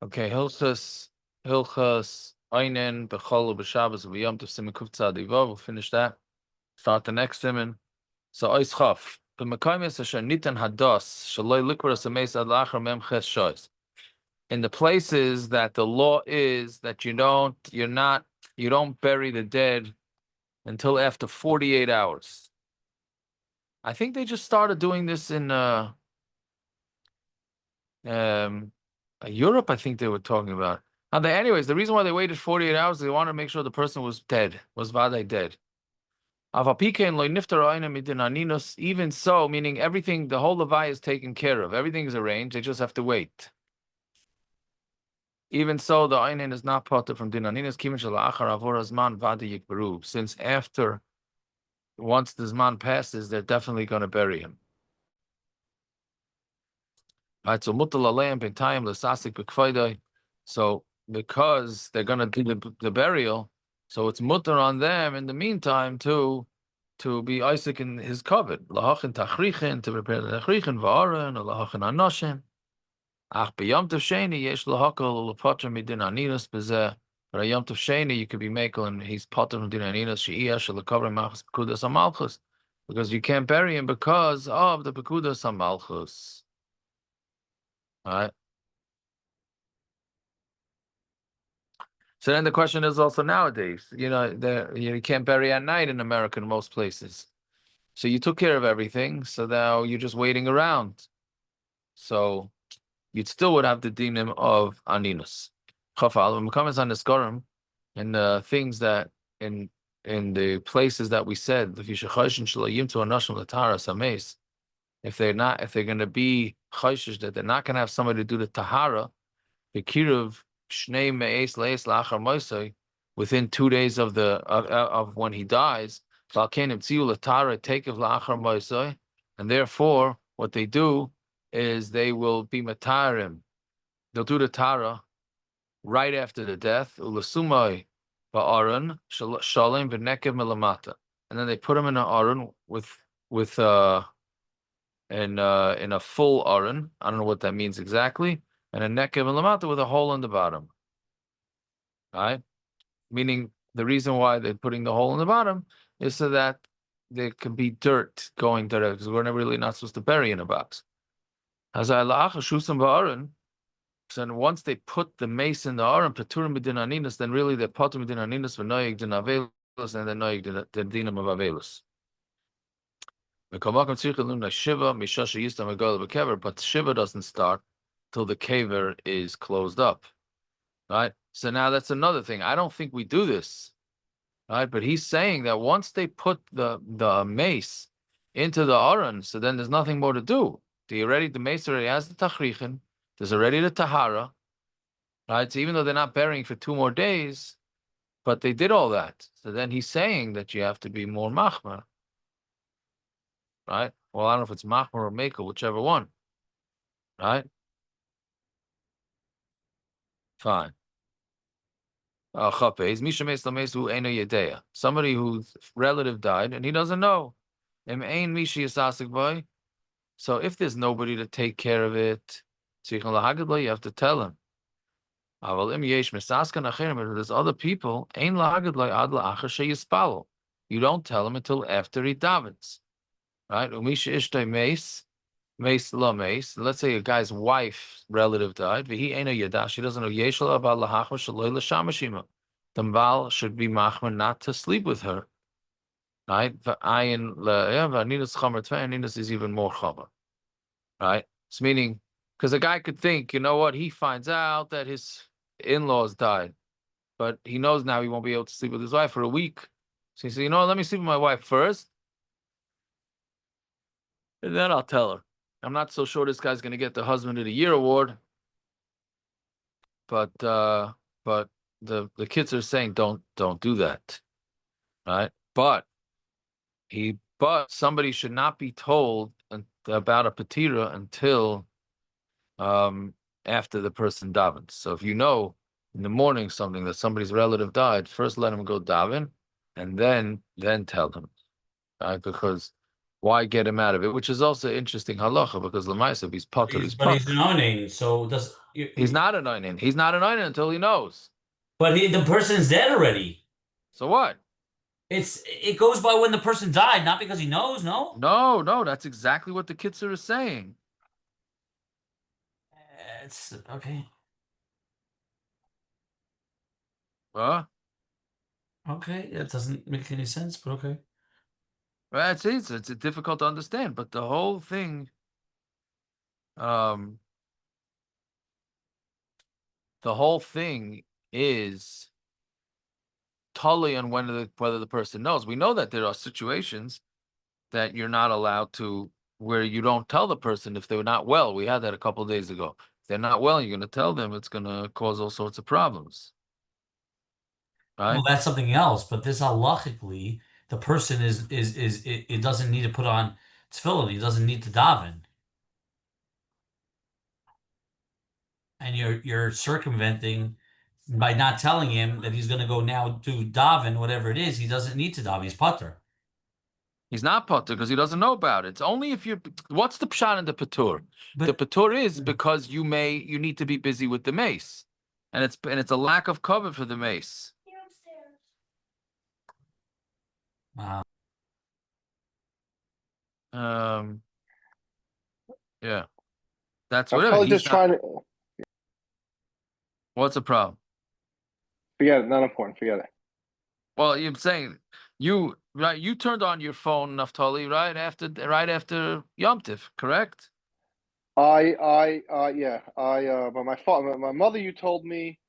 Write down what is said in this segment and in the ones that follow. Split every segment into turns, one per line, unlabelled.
Okay, Hilchas Einin Bechol B'Shabbos V'Yom Tov Siman Kuf Tzad Ivav. We'll finish that. Start the next siman. So Ois Chaf. B'Mekayim Asher Nitan Hados Shaloi Likras Ameis Ad Lachar Mem Ches Shois. In the places that the law is that you don't bury the dead until after 48 hours. I think they just started doing this in Europe. I think they were talking about. Anyways, the reason why they waited 48 hours, they wanted to make sure the person was dead, was vaday dead. Even so, meaning everything, the whole levai is taken care of. Everything is arranged. They just have to wait. Even so, the einin is not potter from dinaninos. Since once the zman passes, they're definitely going to bury him. Right, so so because they're going to do the burial, so it's mutter on them in the meantime to be Isaac in his covet. Lahachin tachrichin, to prepare the tachrichin v'aron, or lahachin anoshim. Ach b'yom tov sheni yesh lahakol u'lepatra midin aninos b'zeh. But a yom tov sheni you could be makel and he's potter from din aninos she'iyah shelakavre machas pekudas hamalchus, because you can't bury him because of the pekudas hamalchus. All right. So then the question is also nowadays, you can't bury at night in America in most places. So you took care of everything. So now you're just waiting around. So you still would have the dinim of aninus. Chafal, when it comes on the skorim, and the things that in the places that we said, if they're going to be chayshish, that they're not going to have somebody to do the tahara, the kiruv shnei me'es le'es la'achar moisei, within 2 days of when he dies, and therefore what they do is they will be matarim. They'll do the tara right after the death. Ulasumai ba'aron shalem v'nekev melamata, and then they put him in an aron in a full aron. I don't know what that means exactly, and a nekev melamata with a hole in the bottom. Right, meaning the reason why they're putting the hole in the bottom is so that there could be dirt going there, because we're really not supposed to bury in a box. So once they put the mace in the aron, paturim b'din aninas, then really they're paturim b'din aninas v'noyeg din avelus, and then noyeg din dinam of avelus. But shiva doesn't start till the kever is closed up. Right? So now that's another thing. I don't think we do this. Right? But he's saying that once they put the mace into the aron, so then there's nothing more to do. The mace already has the tachrichin, there's already the tahara. Right? So even though they're not burying for 2 more days, but they did all that. So then he's saying that you have to be more machmer. Right? Well, I don't know if it's machmer or makel, whichever one. Right? Fine. Somebody whose relative died and he doesn't know. So if there's nobody to take care of it, you have to tell him. If there's other people, you don't tell him until after he davens. Right? Mace la mace. Let's say a guy's wife relative died. She doesn't know. The Baal should be machmer not to sleep with her. Right? Aninus is even more chamer. Right? It's meaning, because a guy could think, you know what, he finds out that his in-laws died, but he knows now he won't be able to sleep with his wife for a week. So he said, you know what, let me sleep with my wife first, and then I'll tell her. I'm not so sure this guy's going to get the Husband of the Year award, but the kids are saying don't do that, right? But somebody should not be told about a patira until after the person davens. So if you know in the morning something that somebody's relative died, first let him go daven, and then tell him, right? Because why get him out of it? Which is also interesting halacha because Lamaisa, he's potter, he's
But he's
potter.
an owning, so
He's not an oinen. He's not an oinen until he knows.
but the person's dead already.
So what?
It goes by when the person died, not because he knows. No,
No, no, that's exactly what the Kitzur is saying.
it's okay.
Huh?
Okay, that doesn't make any sense, but okay.
Well, it's difficult to understand, but the whole thing, um, the whole thing is totally on whether the person knows. We know that there are situations that you're not allowed to, where you don't tell the person if they're not well. We had that a couple of days ago. If they're not well, you're going to tell them. It's going to cause all sorts of problems,
Well,
right?
that's something else. But this halachically, the person it doesn't need to put on tefillin. He doesn't need to daven, and you're circumventing by not telling him that he's going to go now do daven, whatever it is. He doesn't need to daven. He's putter.
He's not potter because he doesn't know about it. It's only if you're. What's the pshat in the patur? The
But
patur is because you need to be busy with the mace, and it's a lack of cover for the mace.
uh,
Um, yeah, that's
I'm
whatever.
probably
He's
just
not.
trying to
What's the problem?
forget it. Not important. Forget it.
Well, you're saying you turned on your phone, Naftali, right after Yom Tiv, correct?
Yeah. But my mother, you told me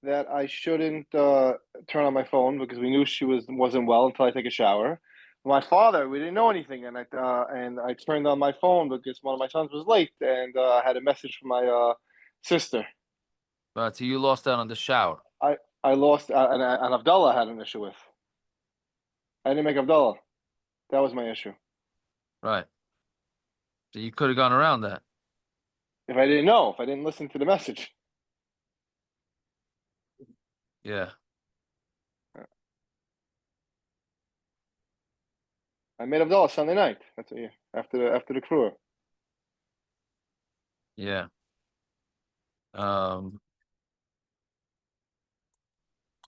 that I shouldn't turn on my phone because we knew she wasn't well until I take a shower. My father, we didn't know anything, and I turned on my phone because one of my sons was late, and I had a message from my sister.
But so you lost out on the shower,
I lost, and Abdullah had an issue with. I didn't make Abdullah. That was my issue.
right? So you could have gone around that.
If I didn't know, if I didn't listen to the message.
Yeah,
I made Abdullah Sunday night. That's what, yeah, after the crew.
yeah.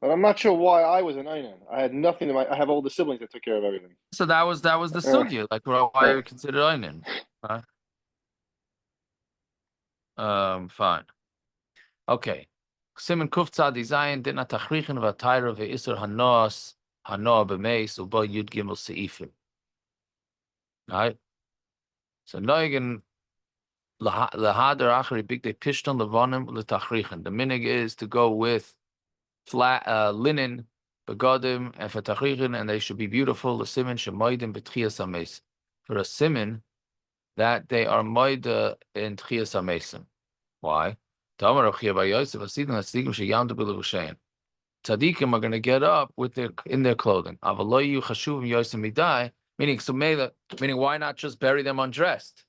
But I'm not sure why I was an Einan. I had nothing. I have older siblings that took care of everything.
So that was the
Uh,
sugya, like why you consider einin, right? Fine. Okay. Simen kuf tzad zayin dina tachrichin v'atayra ve'isur hanos hanoah b'meis uba yud gimel seifim. Right. So noigen lahader achari big they pishton levonim letachrichin. The minig is to go with flat linen begodim and for tachrichin, and they should be beautiful. The simen shemoidim b'tchias hameis. For a simen that they are moida in tchias hamesim. Why? Tzaddikim are going to get up in their clothing. Meaning why not just bury them undressed?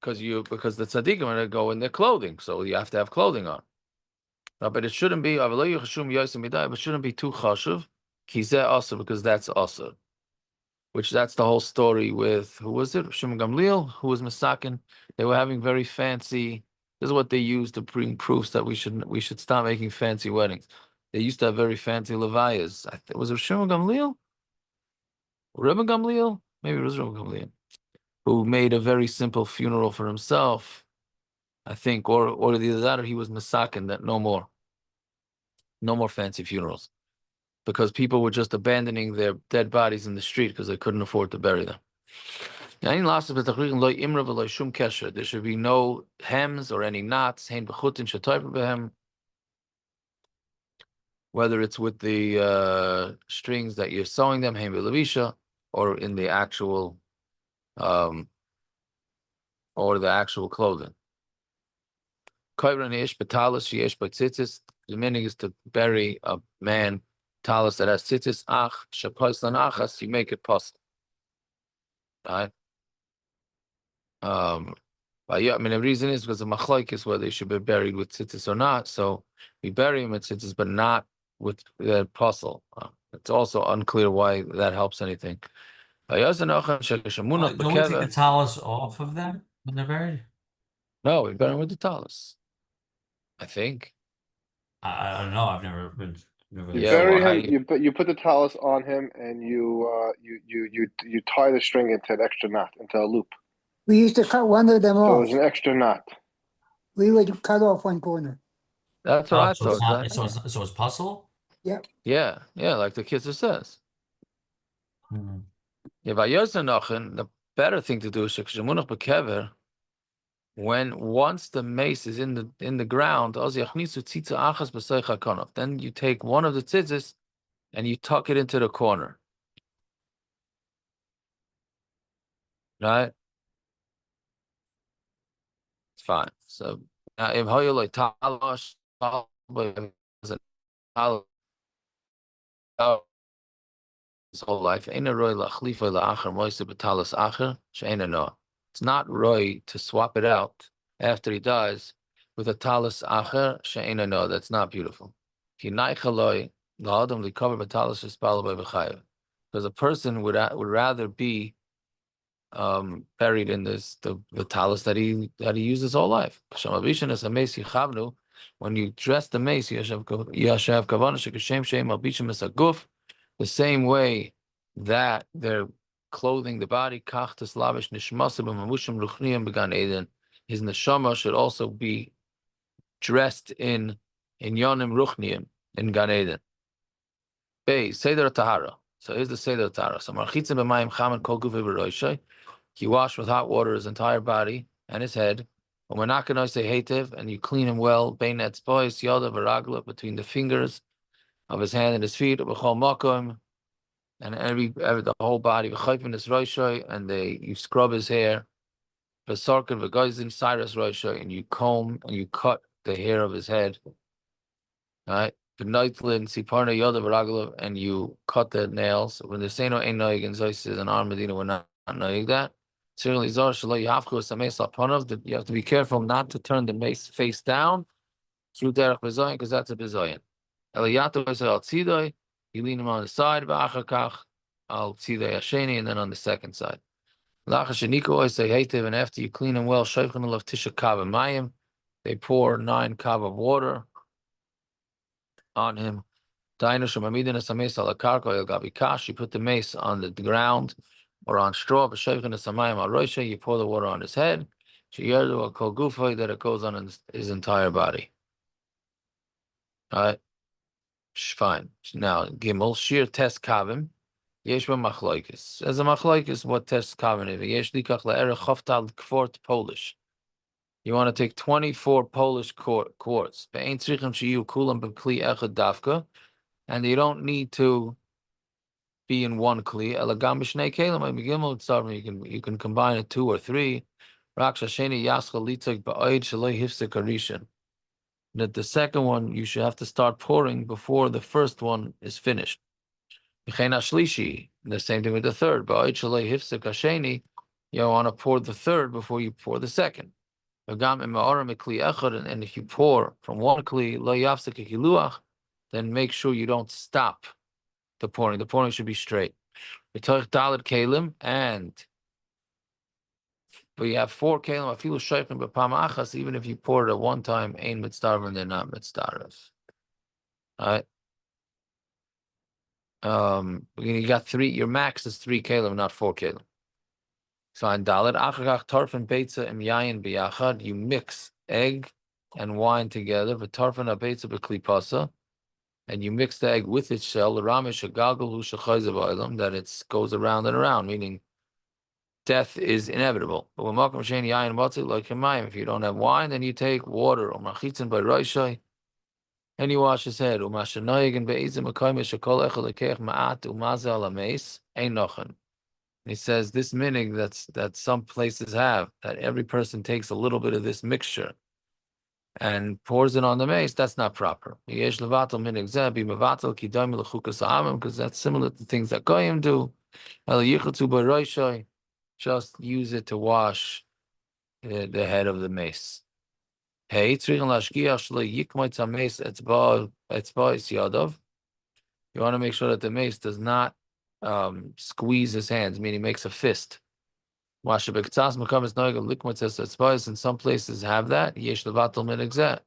Because the tzaddikim are going to go in their clothing, so you have to have clothing on. But it shouldn't be but it shouldn't be too chashuv. Kizeh also because that's also. Which that's the whole story with who was it? Shimon Gamliel, who was Masakin. They were having very fancy. This is what they used to bring proofs that we should stop making fancy weddings. They used to have very fancy levayas. Was it Shimon Gamliel? Rebbe Gamliel? Maybe it was Rebbe Gamliel, who made a very simple funeral for himself. I think, or either that or he was Masakin, that no more fancy funerals. Because people were just abandoning their dead bodies in the street because they couldn't afford to bury them. There should be no hems or any knots, whether it's with the strings that you're sewing them, or in the actual clothing. The meaning is to bury a man talis that has tzitzis, you make it possible. Right? But yeah, I mean, the reason is because the machlaik is whether they should be buried with tzitzis or not. So we bury him with tzitzis, but not with the apostle. It's also unclear why that helps anything.
Don't we take the talus off of them when they're buried?
No, we bury him with the talus. I think.
I don't know. I've never been. Never
You
Yeah,
bury
well,
him. You put the talus on him, and you tie the string into an extra knot, into a loop.
We used to cut one of them
So
off.
there's an extra knot.
We would cut off one corner.
that's what I
so it's
thought.
not.
Right?
So it's puzzle.
Yep.
Yeah, like the Kitzur says.
Hmm.
Yeah, by Yosanachin, the better thing to do is shekshemunach bekever. When once the mace is in the ground, then you take one of the tzitzis and you tuck it into the corner. Right? It's fine. So now if talash his whole life, it's not roy to swap it out after he dies with a talis acher she'ena no. That's not beautiful. Because a person would rather be buried in the talus that he used his whole life. When you dress the mace, the same way that they're clothing the body, his neshama should also be dressed in yonim ruchniim in Gan Eden. Seder tahara. So here's the Seder tahara. So marchitzim b'mayim chamen kol gufei b'roishay. He washed with hot water his entire body and his head. When we're not going to say hativ, and you clean him well, bein etzbois yada v'ragla, between the fingers of his hand and his feet, b'chol makom, and every the whole body, v'chayfin his roishay, and you scrub his hair, v'sarkin v'goizim cyrus roishay, and you comb and you cut the hair of his head, right? V'noitlin siparna yada v'ragla, and you cut the nails. When they say no ein noig and zois is an arm medina, we're not knowing that. Certainly, you have to be careful not to turn the mace face down through derech bezoyin, because that's a bezoyin. Eliyato al tzidoi, you lean him on the side, v'achakach al tzidoi hasheni, and then on the second side. Lachasheniko say hativ, and after you clean him well, shaychan alav tisha kav mayim, they pour 9 kav of water on him. You put the mace on the ground or on straw, you pour the water on his head, that it goes on his entire body. All right, fine. Now, Gimel, Shir test Kavim, Yesh Machloikis. As a Machloikis, what test Kavim is? Yesh Likach Le'erech Choftal Kvort Polish. You want to take 24 Polish quartz. And you don't need to be in one kli. You can combine it 2 or 3. That the second one you should have to start pouring before the first one is finished. The same thing with the third. You want to pour the third before you pour the second. And if you pour from one kli, then make sure you don't stop the pouring. The pouring should be straight. And but you have 4 kelim, afilu shaychin b'pam achas, even if you pour it at one time, ein mitzdarvin, they're not mitzdarv. All right. You got 3. Your max is 3 kelim, not 4 kelim. So on dalet achakach tarfin beitza im yayin biyachad, you mix egg and wine together. V'tarfin beitza b'klipasa, and you mix the egg with its shell. The ramish agalgal hu shechayzav oilam, that it goes around and around, meaning death is inevitable. But when makom shein yayin matzit like hemayim, if you don't have wine, then you take water or machitzin by roishay, and you wash his head. Umashanoyig and beizim akayim shekol echel lekech ma'at umazel alameis ein nochen. He says this minig that some places have, that every person takes a little bit of this mixture and pours it on the mace. That's not proper. Yesh levatel minig zeh be mevatel kidam lechukas amim, because that's similar to things that goyim do. El yichutzu by roishay. Just use it to wash the head of the mace. Hey, you want to make sure that the mace does not squeeze his hands, meaning makes a fist. In some places have that. Yesh levatel minig zeh.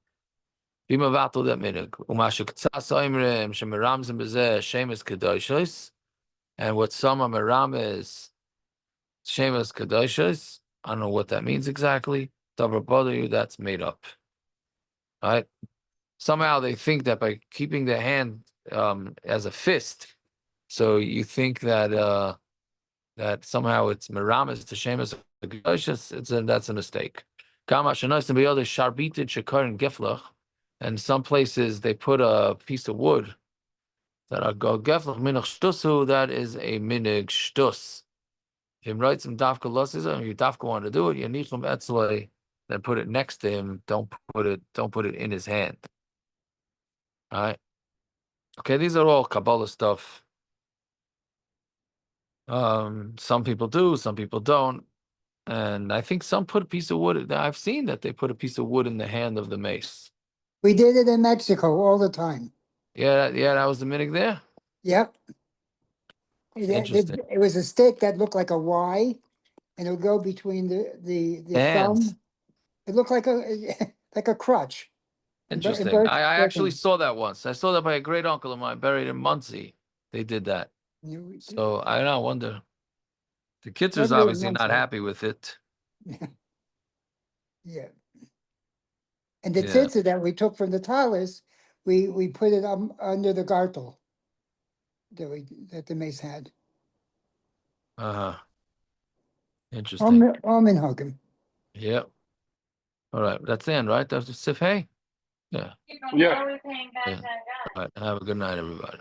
Bima vatel that minig. Umasha k'tzas oimrim shemiramzim bezeh shemes kedoshos. And what some are meram is shemes kedoshos. I don't know what that means exactly. Davar bodayu, that's made up. Right? Somehow they think that by keeping the hand as a fist, so you think that that somehow it's meramis to shemes kedoshos. That's a mistake. And some places they put a piece of wood that are geflach minach shtusu. That is a minig shtus. If he writes some dafka losses, and you dafka want to do it, you nichum etzlei, then put it next to him. Don't put it in his hand. All right. Okay, these are all Kabbalah stuff. Some people do, some people don't. And I think some put a piece of wood. I've seen that they put a piece of wood in the hand of the mace.
We did it in Mexico all the time.
Yeah, that was the minig there.
Yep.
Interesting.
It was a stick that looked like a Y, and it would go between the
Hands.
thumb. It looked like a like a crutch.
Interesting. I actually saw that once. I saw that by a great uncle of mine buried in Muncie. They did that. So I don't know, wonder. The Kitzur's obviously not happy with it.
Yeah. And the tzitza that we took from the talis, we put it under the gartel that the mace had.
Interesting.
Almond hugem.
Yep. All right. That's the end, right? That's the Sif Hey? Yeah.
Yeah.
All right. Have a good night, everybody.